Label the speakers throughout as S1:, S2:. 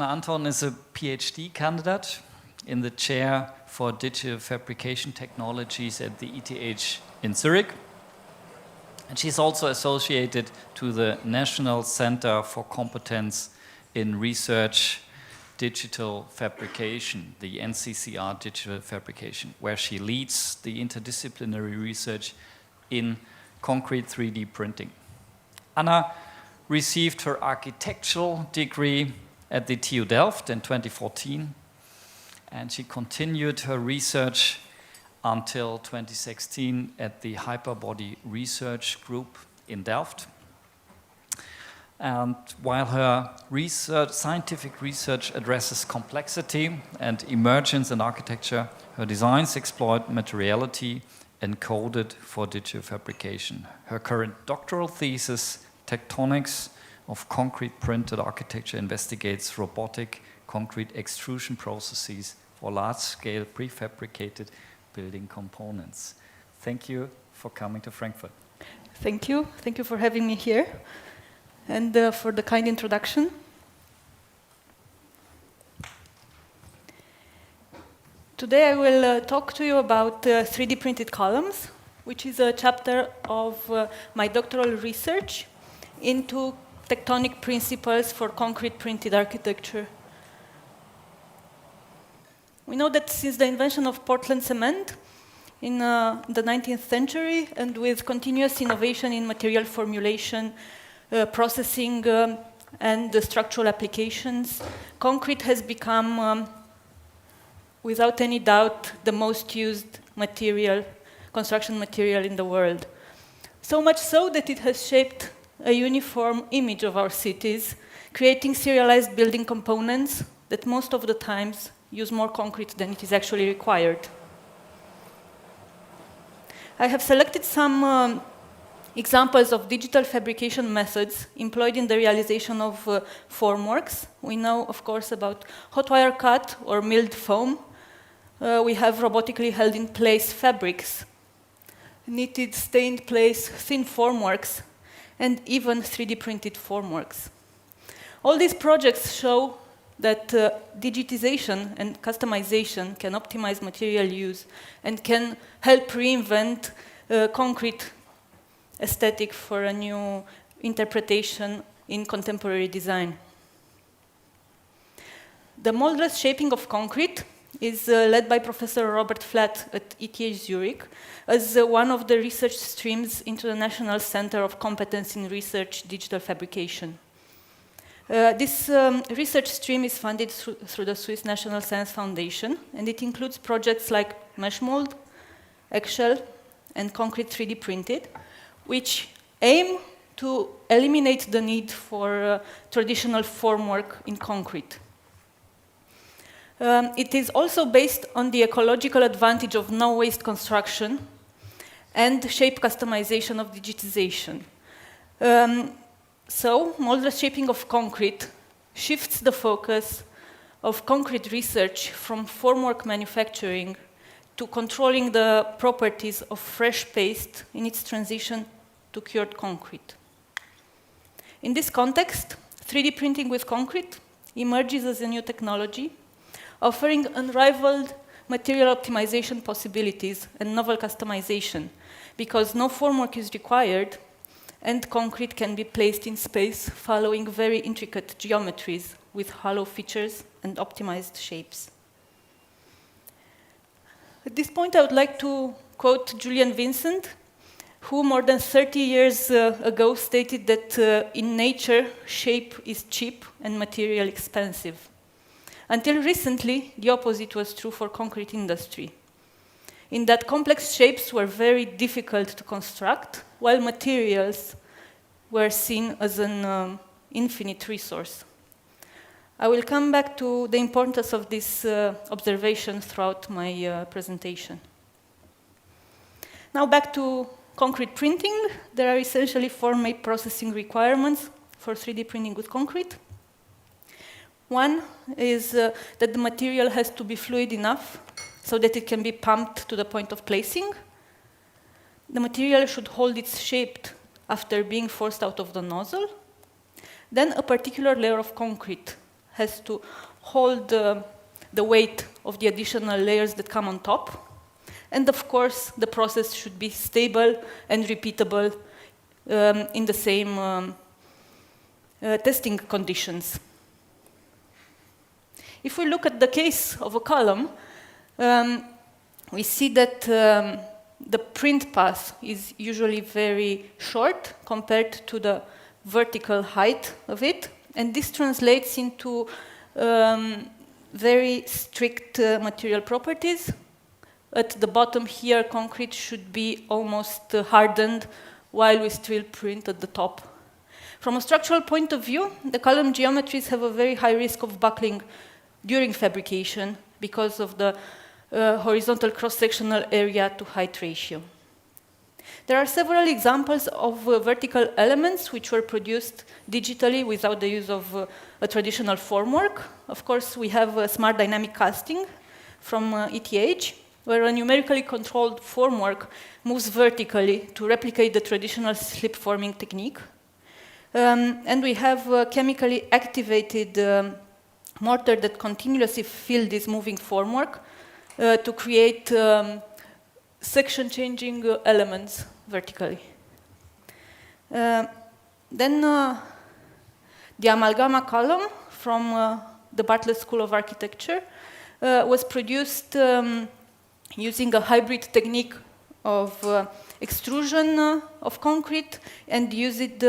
S1: Anton is a PhD candidate in the chair for digital fabrication technologies at the ETH in Zurich. And she's also associated to the National Center for Competence in Research Digital Fabrication, the NCCR Digital Fabrication, where she leads the interdisciplinary research in concrete 3D printing. Anna received her architectural degree at the TU Delft in 2014, and she continued her research until 2016 at the Hyperbody Research Group in Delft. And while her scientific research addresses complexity and emergence in architecture, her designs exploit materiality encoded for digital fabrication. Her current doctoral thesis, Tectonics of Concrete Printed Architecture, investigates robotic concrete extrusion processes for large-scale prefabricated building components. Thank you for coming to Frankfurt.
S2: Thank you. Thank you for having me here and for the kind introduction. Today I will talk to you about 3D printed columns, which is a chapter of my doctoral research into tectonic principles for concrete printed architecture. We know that since the invention of Portland cement in the 19th century, and with continuous innovation in material formulation, processing, and the structural applications, concrete has become, without any doubt, the most used material, construction material in the world. So much so that it has shaped a uniform image of our cities, creating serialized building components that most of the times use more concrete than it is actually required. I have selected some examples of digital fabrication methods employed in the realization of formworks. We know, of course, about hot wire cut or milled foam. We have robotically held in place fabrics, knitted, stained place, thin formworks, and even 3D printed formworks. All these projects show that digitization and customization can optimize material use and can help reinvent concrete aesthetic for a new interpretation in contemporary design. The moldless shaping of concrete is led by Professor Robert Flatt at ETH Zurich as one of the research streams into the National Center of Competence in Research Digital Fabrication. This research stream is funded through the Swiss National Science Foundation, and it includes projects like mesh mold, eggshell, and concrete 3D printed, which aim to eliminate the need for traditional formwork in concrete. It is also based on the ecological advantage of no-waste construction and shape customization of digitization. So, moldless shaping of concrete shifts the focus of concrete research from formwork manufacturing to controlling the properties of fresh paste in its transition to cured concrete. In this context, 3D printing with concrete emerges as a new technology, offering unrivaled material optimization possibilities and novel customization, because no formwork is required and concrete can be placed in space following very intricate geometries with hollow features and optimized shapes. At this point, I would like to quote Julian Vincent, who more than 30 years ago stated that in nature, shape is cheap and material expensive. Until recently, the opposite was true for concrete industry, in that complex shapes were very difficult to construct, while materials were seen as an infinite resource. I will come back to the importance of this observation throughout my presentation. Now back to concrete printing. There are essentially four main processing requirements for 3D printing with concrete. One is that the material has to be fluid enough so that it can be pumped to the point of placing. The material should hold its shape after being forced out of the nozzle. Then a particular layer of concrete has to hold the weight of the additional layers that come on top. And of course, the process should be stable and repeatable in the same testing conditions. If we look at the case of a column, we see that the print path is usually very short compared to the vertical height of it, and this translates into very strict material properties. At the bottom here, concrete should be almost hardened while we still print at the top. From a structural point of view, the column geometries have a very high risk of buckling during fabrication because of the horizontal cross-sectional area to height ratio. There are several examples of vertical elements which were produced digitally without the use of a traditional formwork. Of course, we have smart dynamic casting from ETH, where a numerically controlled formwork moves vertically to replicate the traditional slip forming technique. And we have chemically activated mortar that continuously fill this moving formwork to create section changing elements vertically. Then the amalgama column from the Bartlett School of Architecture was produced using a hybrid technique of extrusion of concrete and used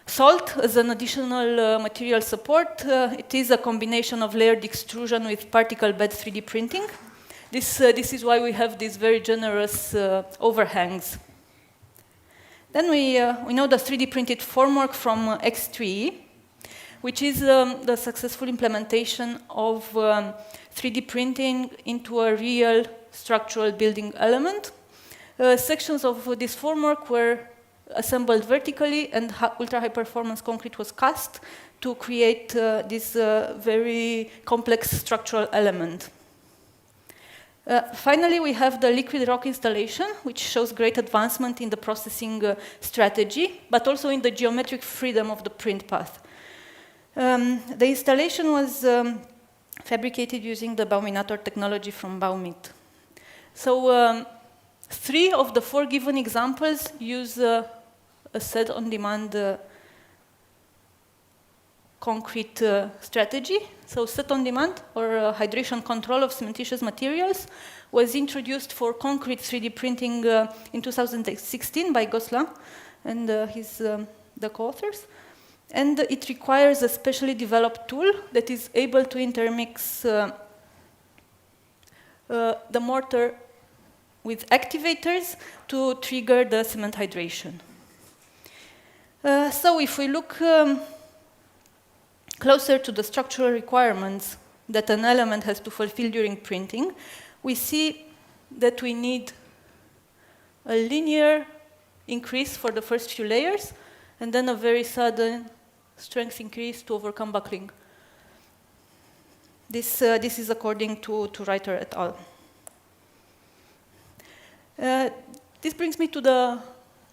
S2: salt as an additional material support. It is a combination of layered extrusion with particle bed 3D printing. This is why we have these very generous overhangs. Then we know the 3D printed formwork from X3E, which is the successful implementation of 3D printing into a real structural building element. Sections of this formwork were assembled vertically, and ultra-high performance concrete was cast to create this very complex structural element. Finally, we have the liquid rock installation, which shows great advancement in the processing strategy, but also in the geometric freedom of the print path. The installation was fabricated using the Bauminator technology from Baumit. So 3 of the 4 given examples use a set-on-demand concrete strategy. So set-on-demand, or hydration control of cementitious materials, was introduced for concrete 3D printing in 2016 by Gosselin and the co-authors. And it requires a specially developed tool that is able to intermix the mortar with activators to trigger the cement hydration. So if we look closer to the structural requirements that an element has to fulfill during printing, we see that we need a linear increase for the first few layers, and then a very sudden strength increase to overcome buckling. This is according to Reiter et al. This brings me to the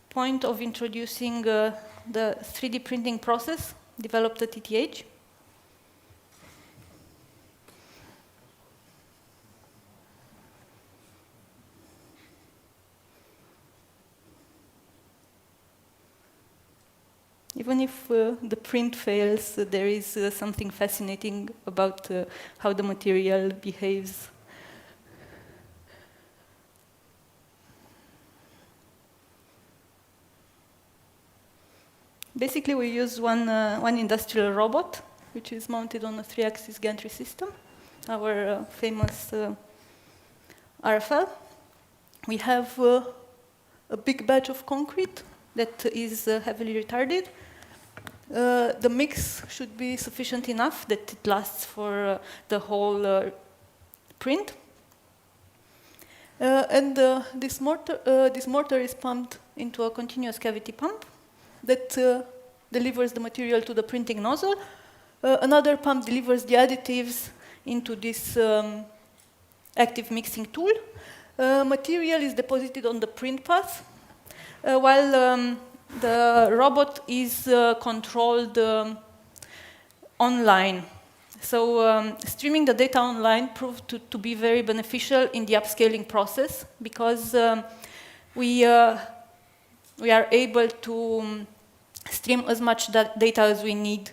S2: point of introducing the 3D printing process developed at ETH. Even if the print fails, there is something fascinating about how the material behaves. Basically, we use one industrial robot, which is mounted on a 3-axis gantry system, our famous RFL. We have a big batch of concrete that is heavily retarded. The mix should be sufficient enough that it lasts for the whole print. And this mortar is pumped into a continuous cavity pump that delivers the material to the printing nozzle. Another pump delivers the additives into this active mixing tool. Material is deposited on the print path, while the robot is controlled online So streaming the data online proved to be very beneficial in the upscaling process because we are able to stream as much data as we need.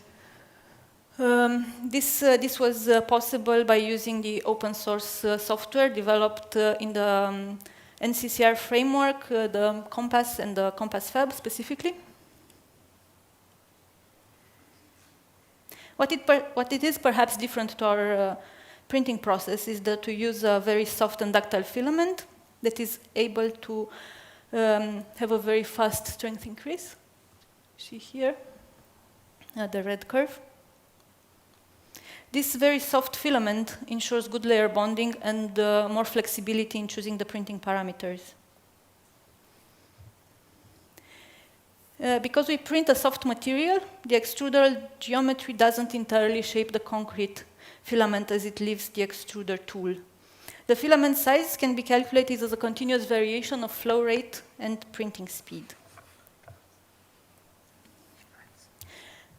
S2: This was possible by using the open source software developed in the NCCR framework, the Compass and the Compass Fab specifically. What it is perhaps different to our printing process is that we use a very soft and ductile filament that is able to have a very fast strength increase. See here, the red curve. This very soft filament ensures good layer bonding and more flexibility in choosing the printing parameters. Because we print a soft material, the extruder geometry doesn't entirely shape the concrete filament as it leaves the extruder tool. The filament size can be calculated as a continuous variation of flow rate and printing speed.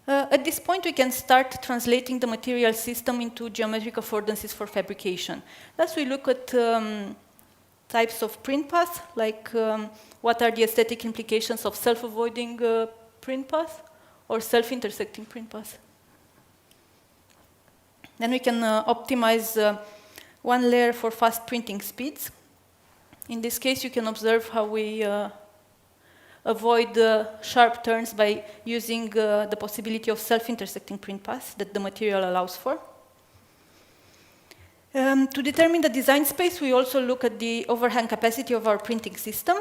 S2: At this point, we can start translating the material system into geometric affordances for fabrication. Thus, we look at types of print path, like what are the aesthetic implications of self-avoiding print path or self-intersecting print path. Then we can optimize one layer for fast printing speeds. In this case, you can observe how we avoid sharp turns by using the possibility of self-intersecting print paths that the material allows for. To determine the design space, we also look at the overhang capacity of our printing system,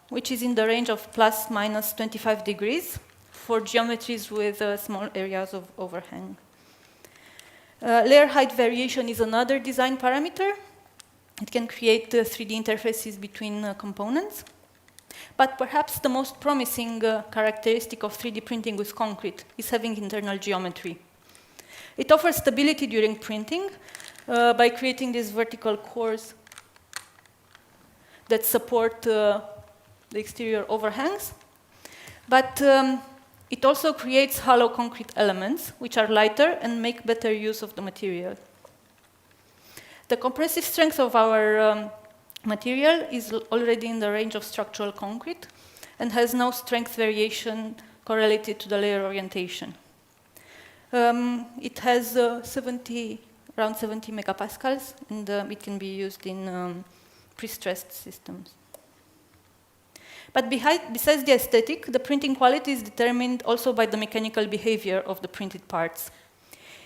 S2: which is in the range of plus minus 25 degrees for geometries with small areas of overhang. Layer height variation is another design parameter. It can create 3D interfaces between components. But perhaps the most promising characteristic of 3D printing with concrete is having internal geometry. It offers stability during printing by creating these vertical cores that support the exterior overhangs. But it also creates hollow concrete elements, which are lighter and make better use of the material. The compressive strength of our material is already in the range of structural concrete and has no strength variation correlated to the layer orientation. It has around 70 megapascals, and it can be used in pre-stressed systems. But besides the aesthetic, the printing quality is determined also by the mechanical behavior of the printed parts.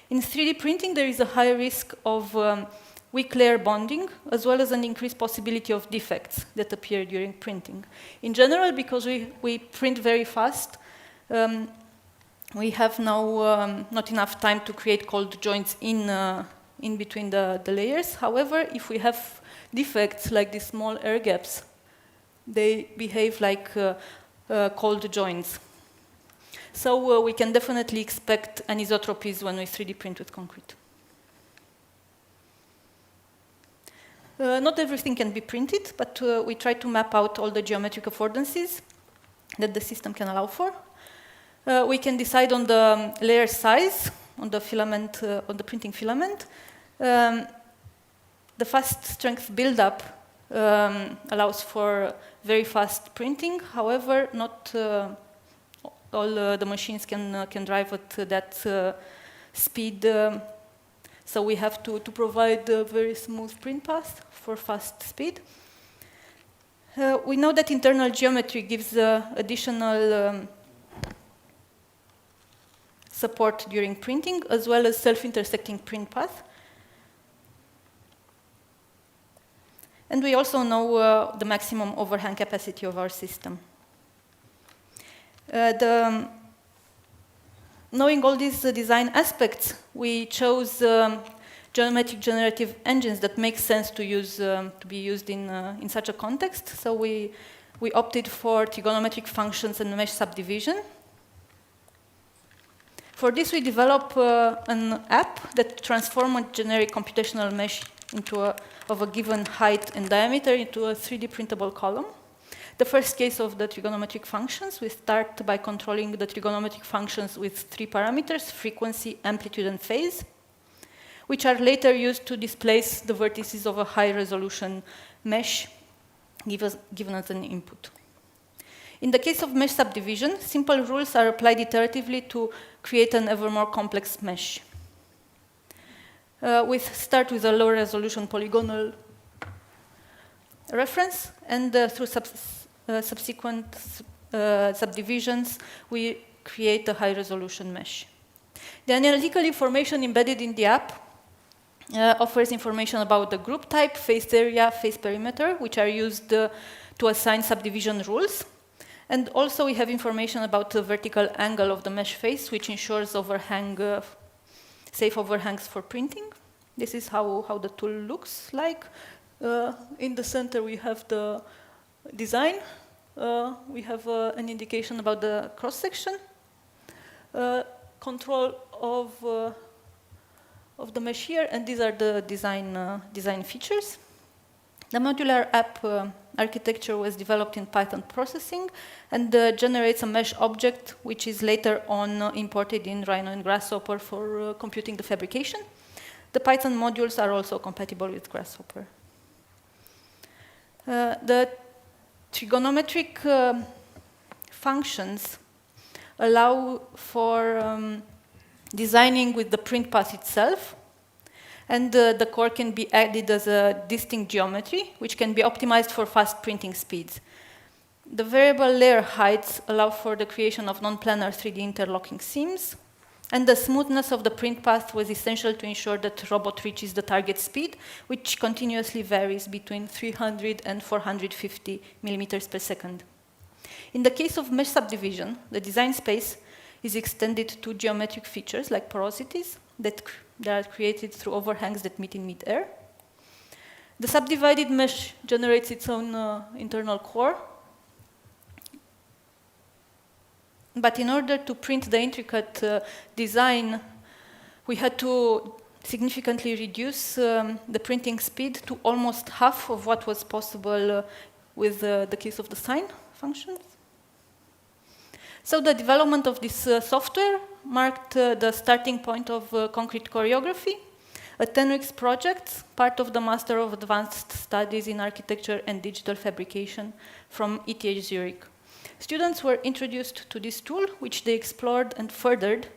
S2: In 3D printing, there is a high risk of weak layer bonding, as well as an increased possibility of defects that appear during printing. In general, because we print very fast, we have now not enough time to create cold joints in between the layers. However, if we have defects like these small air gaps, they behave like cold joints. So we can definitely expect anisotropies when we 3D print with concrete. Not everything can be printed, but we try to map out all the geometric affordances that the system can allow for. We can decide on the layer size, on the filament, on the printing filament. The fast strength buildup allows for very fast printing. However, not all the machines can drive at that speed. So we have to provide a very smooth print path for fast speed. We know that internal geometry gives additional support during printing, as well as self-intersecting print path. And we also know the maximum overhang capacity of our system. Knowing all these design aspects, we chose geometric generative engines that make sense to use to be used in such a context. So we opted for trigonometric functions and mesh subdivision. For this, we develop an app that transforms a generic computational mesh of a given height and diameter into a 3D printable column. The first case of the trigonometric functions, we start by controlling the trigonometric functions with 3 parameters: frequency, amplitude, and phase. which are later used to displace the vertices of a high-resolution mesh given as an input. In the case of mesh subdivision, simple rules are applied iteratively to create an ever more complex mesh. We start with a low-resolution polygonal reference, and through subsequent subdivisions, we create a high-resolution mesh. The analytical information embedded in the app offers information about the group type, face area, face perimeter, which are used to assign subdivision rules. And also we have information about the vertical angle of the mesh face, which ensures safe overhangs for printing. This is how the tool looks like. In the center we have the design. We have an indication about the cross-section. Control of the mesh here, and these are the design features. The modular app architecture was developed in Python processing and generates a mesh object, which is later on imported in Rhino and Grasshopper for computing the fabrication. The Python modules are also compatible with Grasshopper. The trigonometric functions allow for designing with the print path itself, and the core can be added as a distinct geometry, which can be optimized for fast printing speeds. The variable layer heights allow for the creation of non-planar 3D interlocking seams, and the smoothness of the print path was essential to ensure that the robot reaches the target speed, which continuously varies between 300 and 450 millimeters per second. In the case of mesh subdivision, the design space is extended to geometric features like porosities that are created through overhangs that meet in mid-air. The subdivided mesh generates its own internal core. But in order to print the intricate design, we had to significantly reduce the printing speed to almost half of what was possible with the case of the sine functions. So the development of this software marked the starting point of concrete choreography, a 10-week project, part of the Master of Advanced Studies in Architecture and Digital Fabrication from ETH Zurich. Students were introduced to this tool, which they explored and furthered,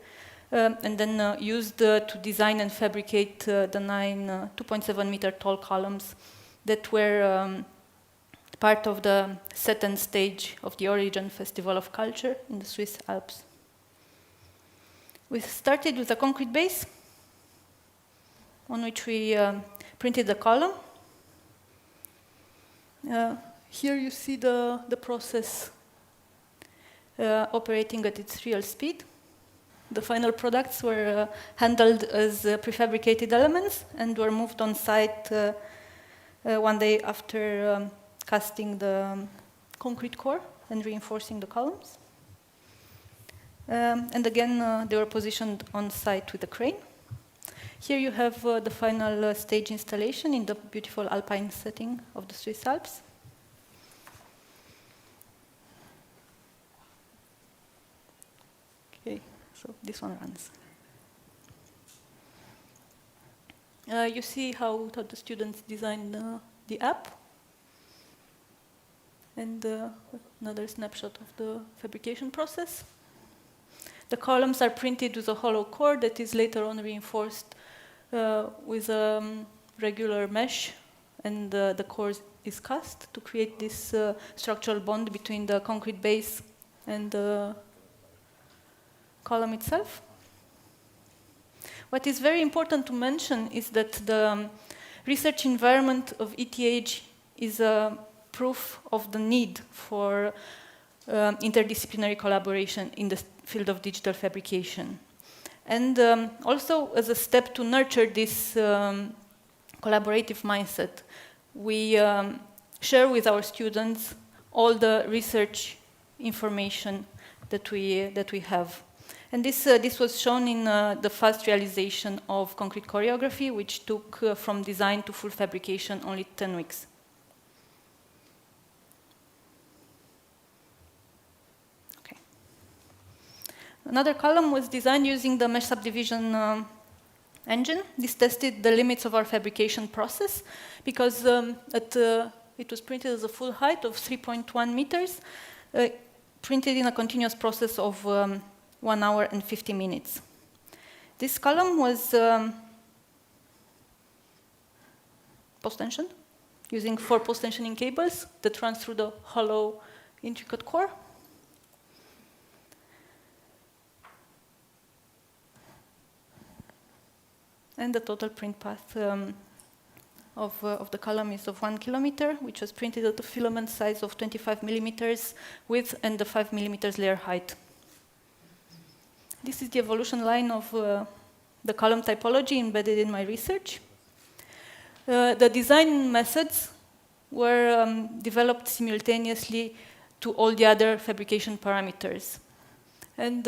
S2: and then used to design and fabricate the 9 2.7-meter tall columns that were part of the second stage of the Origin Festival of Culture in the Swiss Alps. We started with a concrete base on which we printed the column. Here you see the process operating at its real speed. The final products were handled as prefabricated elements and were moved on site one day after casting the concrete core and reinforcing the columns. And again, they were positioned on site with a crane. Here you have the final stage installation in the beautiful alpine setting of the Swiss Alps. Okay, so this one runs. You see how the students designed the app. And another snapshot of the fabrication process. The columns are printed with a hollow core that is later on reinforced with a regular mesh, and the core is cast to create this structural bond between the concrete base and the column itself. What is very important to mention is that the research environment of ETH is a proof of the need for interdisciplinary collaboration in the field of digital fabrication. And also as a step to nurture this collaborative mindset, we share with our students all the research information that we have. And this was shown in the fast realization of concrete choreography, which took from design to full fabrication only 10 weeks. Another column was designed using the mesh subdivision engine. This tested the limits of our fabrication process because it was printed as a full height of 3.1 meters, printed in a continuous process of 1 hour and 50 minutes. This column was post-tensioned using 4 post-tensioning cables that run through the hollow, intricate core. And the total print path of the column is of 1 kilometer, which was printed at a filament size of 25 millimeters width and the 5 millimeters layer height. This is the evolution line of the column typology embedded in my research. The design methods were developed simultaneously to all the other fabrication parameters. And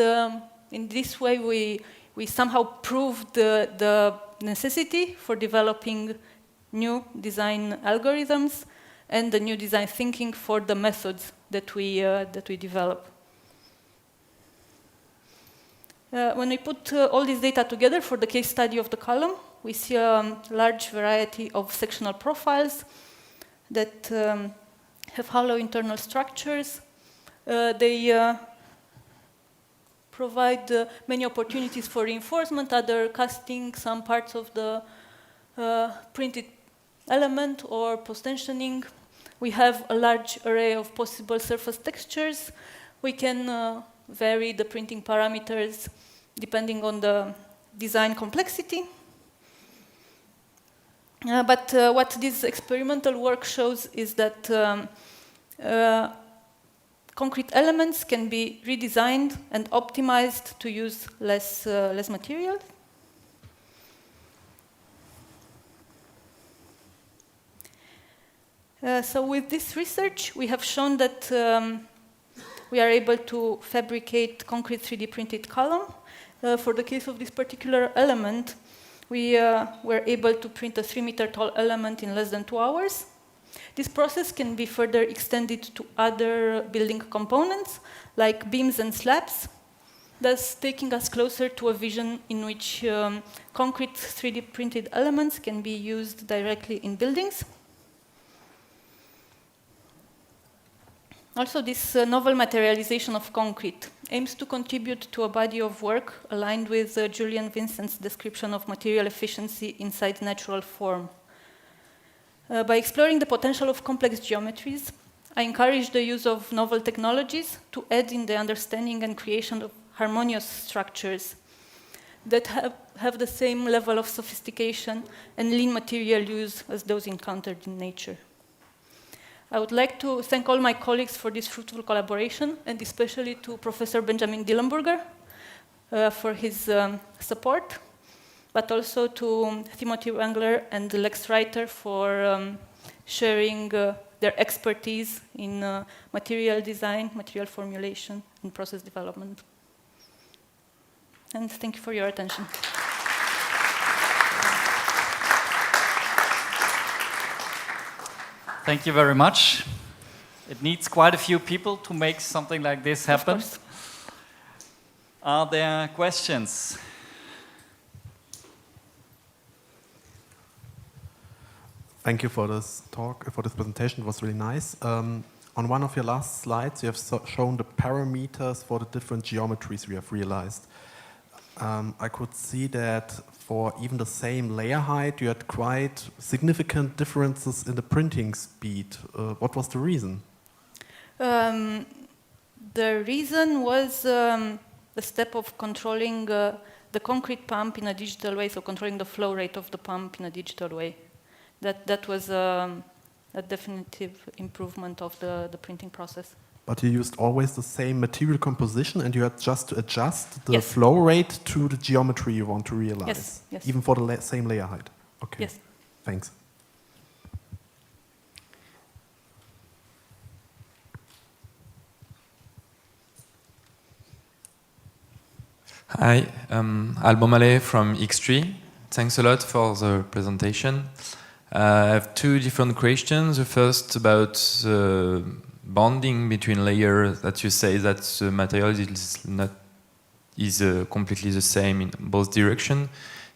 S2: in this way, we somehow proved the necessity for developing new design algorithms and the new design thinking for the methods that we develop. When we put all this data together for the case study of the column, we see a large variety of sectional profiles that have hollow internal structures. They provide many opportunities for reinforcement, other casting some parts of the printed element or post-tensioning. We have a large array of possible surface textures. We can vary the printing parameters depending on the design complexity. But what this experimental work shows is that concrete elements can be redesigned and optimized to use less material. So with this research, we have shown that we are able to fabricate concrete 3D printed column. For the case of this particular element, we were able to print a 3-meter tall element in less than 2 hours. This process can be further extended to other building components, like beams and slabs, thus taking us closer to a vision in which concrete 3D printed elements can be used directly in buildings. Also, this novel materialization of concrete aims to contribute to a body of work aligned with Julian Vincent's description of material efficiency inside natural form. By exploring the potential of complex geometries, I encourage the use of novel technologies to aid in the understanding and creation of harmonious structures that have the same level of sophistication and lean material use as those encountered in nature. I would like to thank all my colleagues for this fruitful collaboration, and especially to Professor Benjamin Dillenburger for his support, but also to Timothy Wengler and Lex Reiter for sharing their expertise in material design, material formulation, and process development. And thank you for your attention.
S1: Thank you very much. It needs quite a few people to make something like this happen. Are there questions?
S3: Thank you for this talk, for this presentation. It was really nice. On one of your last slides, you have shown the parameters for the different geometries we have realized. I could see that for even the same layer height, you had quite significant differences in the printing speed. What was the reason?
S2: The reason was the step of controlling the concrete pump in a digital way, so controlling the flow rate of the pump in a digital way. That was a definitive improvement of the printing process.
S3: But you used always the same material composition, and you had just to adjust the flow rate to the geometry you want to realize.
S2: Yes, yes.
S3: Even for the same layer height. Okay.
S2: Yes.
S3: Thanks.
S4: Hi, Alban Mallet from X3. Thanks a lot for the presentation. I have two different questions. The first about bonding between layers, that you say that the material is completely the same in both directions.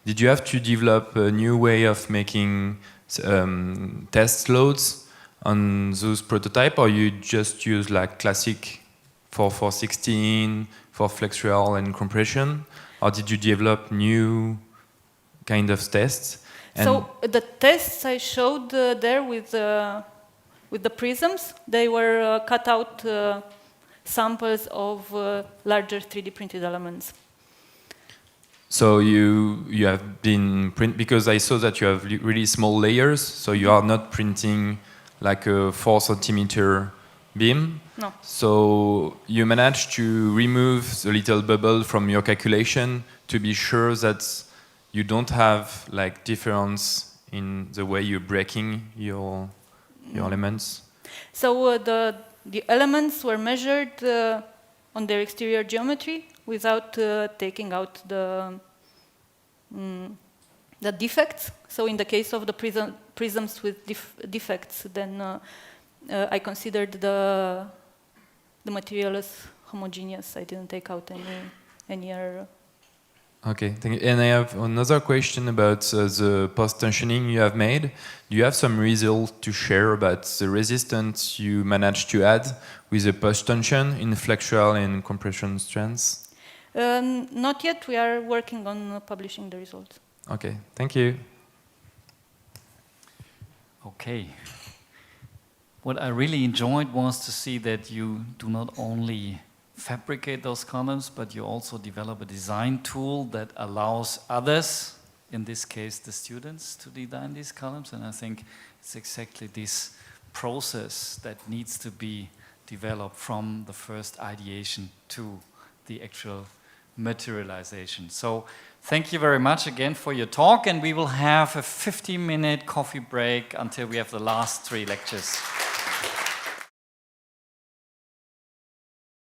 S4: did you have to develop a new way of making test loads on those prototype, or you just use like classic 4.4.16 for flexural and compression, or did you develop new kind of tests? And
S2: so the tests I showed there with the prisms, they were cut out samples of larger 3D printed elements.
S4: so you have been because I saw that you have really small layers, so you are not printing like a 4 centimeter beam.
S2: No.
S4: So you managed to remove the little bubble from your calculation to be sure that you don't have like difference in the way you're breaking your elements.
S2: So the elements were measured on their exterior geometry without taking out the defects. So in the case of the prisms with defects, then I considered the material as homogeneous. I didn't take out any error.
S4: Okay, thank you. And I have another question about the post-tensioning you have made. Do you have some result to share about the resistance you managed to add with the post-tension in flexural and compression strands?
S2: Not yet. We are working on publishing the results.
S4: Okay, thank you.
S1: Okay. What I really enjoyed was to see that you do not only fabricate those columns, but you also develop a design tool that allows others, in this case the students, to design these columns. And I think it's exactly this process that needs to be developed from the first ideation to the actual materialization. So thank you very much again for your talk, and we will have a 15-minute coffee break until we have the last 3 lectures.